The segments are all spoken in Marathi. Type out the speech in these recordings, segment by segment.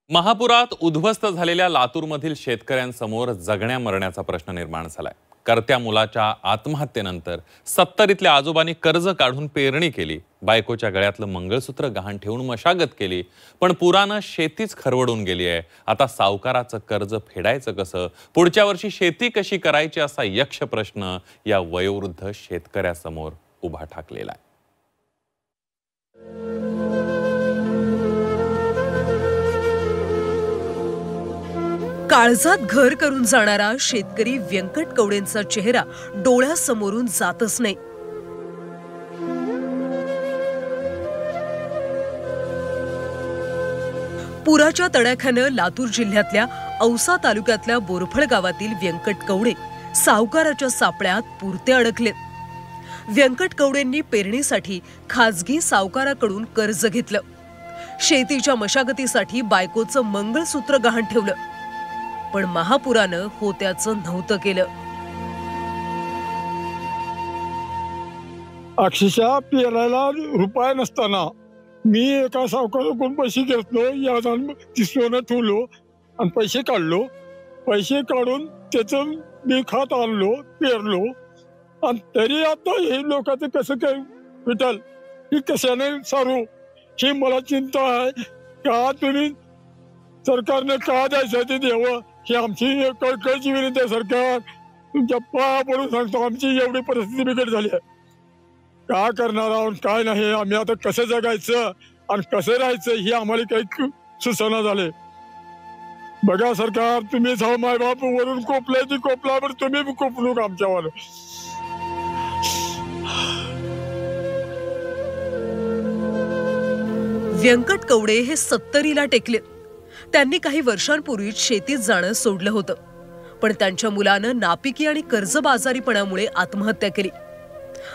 महापुरात उद्ध्वस्त झालेल्या लातूरमधील शेतकऱ्यांसमोर जगण्या मरण्याचा प्रश्न निर्माण झालाय। करत्या मुलाच्या आत्महत्येनंतर 70तल्या आजोबांनी कर्ज काढून पेरणी केली, बायकोच्या गळ्यातलं मंगळसूत्र गहाण ठेवून मशागत केली, पण पुरानं शेतीच खरवडून गेली आहे। आता सावकाराचं कर्ज फेडायचं कसं, पुढच्या वर्षी शेती कशी करायची असा यक्ष प्रश्न या वयोवृद्ध शेतकऱ्यासमोर उभा ठाकलेला आहे। काळजात घर करून जाणारा शेतकरी व्यंकट कवडेंचा चेहरा डोळ्यासमोरून जातच नाही। पुराच्या तडाख्यानं लातूर जिल्ह्यातल्या औसा तालुक्यातल्या बोरफळ गावातील व्यंकट कवडे सावकाराच्या सापळ्यात पुरते अडकलेत। व्यंकट कवडेंनी पेरणीसाठी खाजगी सावकाराकडून कर्ज घेतलं, शेतीच्या मशागतीसाठी बायकोचं मंगळसूत्र गहाण ठेवलं, पण महापुरानं होत्याचं नव्हतं केलं। अक्षरशः पेरायला रुपया नसताना मी एका सावकाराकडून पैसे घेतलो, या सोनं ठेवलो आणि पैसे काढलो। पैसे काढून त्याचं मी खात आणलो, पेरलो, आणि तरी आता हे लोकांचं कसं काय विठल, ही कशाने सारू, ही मला चिंता आहे। का तुम्ही सरकारने का द्यायचं ते द्यावं, ही आमची कळकळीची विनंती आहे। सरकार तुमच्या पाया पडून सांगतो, आमची एवढी परिस्थिती बिकट झाली आहे, का करणार आहोत काय नाही, आम्ही आता कसं जगायचं आणि कसं राहायचं हे आम्हाला काही सुचना झाले। बघा सरकार, तुम्ही जाऊ मायबाप वरून कोपलाय ती कोपलावर तुम्ही कोपलू का आमच्यावर। व्यंकट कवडे हे 70ला टेकले। त्यांनी काही वर्षांपूर्वीच शेतीत जाणं सोडलं होतं, पण त्यांच्या मुलानं नापिकी आणि कर्जबाजारीपणामुळे आत्महत्या केली।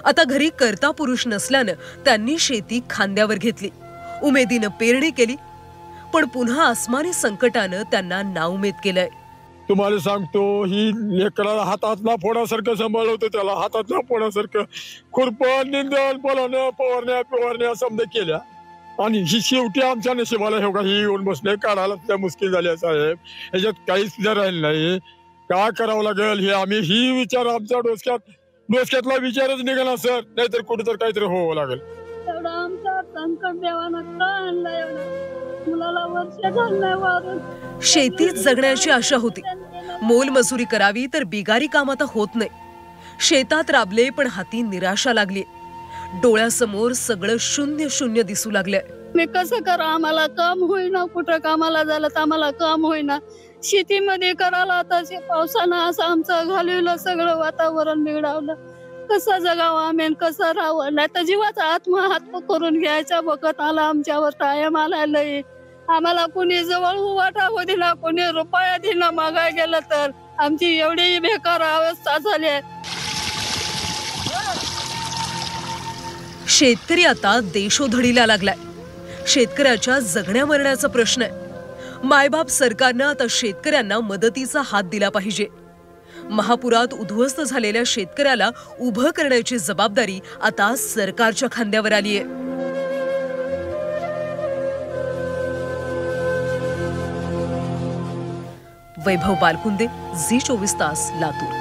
आता घरी कर्ता पुरुष नसल्यानं त्यांनी शेती खांद्यावर घेतली, उमेदीनं पेरणी केली, पण पुन्हा आसमानी संकटानं त्यांना नाउमेद केलंय। तुम्हाला सांगतो, ही लेकराला हातातला फोडासारखं सांभाळलं होतं, त्याला हातातला फोडासारखं खुरपण, निंदण, पळवणं, फवारण्या समजा केल्या, आणि ही शेवटी आमच्या नशिबाला हे ही येऊन बसले। काढायला त्या मुश्किल झाल्या साहेब, ह्याच्यात काहीच राहिलं नाही। काय करावं लागेल हे आम्ही ही विचार आमच्या डोसक्यातला विचारच निघाला सर, नाहीतर कुठे तर काहीतरी होवं लागेल। शेतीत जगण्याची आशा होती, मोलमजुरी करावी तर बिगारी काम आता होत नाही। शेतात राबले पण हाती निराशा लागली, डोळ्यासमोर सगळं शून्य शून्य दिसू लागलंय। मी कसं करा, आम्हाला काम होईना, कुठं कामाला झालं तर आम्हाला काम होईना, शेतीमध्ये करायला आता पावसानं असं आमचं घालवलं, सगळं वातावरण बिघडवलं, कसं जगावं आम्ही, कसं राहावं, नाही तर जीवाचा आत्महत्या करून घ्यायचा बघत आला आमच्यावर टायम आला लई। आम्हाला कोणी जवळ उभा दिला, कोणी रुपया दिला मागाय गेलं तर आमची एवढी बेकार अवस्था झाली आहे। शेतकरी आता देशोधडीला लागलाय। शेतकऱ्याच्या जगण्या मरण्याचा प्रश्न आहे। मायबाप सरकारनं आता शेतकऱ्यांना मदतीचा हात दिला पाहिजे। महापुरात उद्ध्वस्त झालेल्या शेतकऱ्याला उभं करण्याची जबाबदारी आता सरकारच्या खांद्यावर आली आहे। वैभव बालकुंदे, झी 24 तास, लातूर।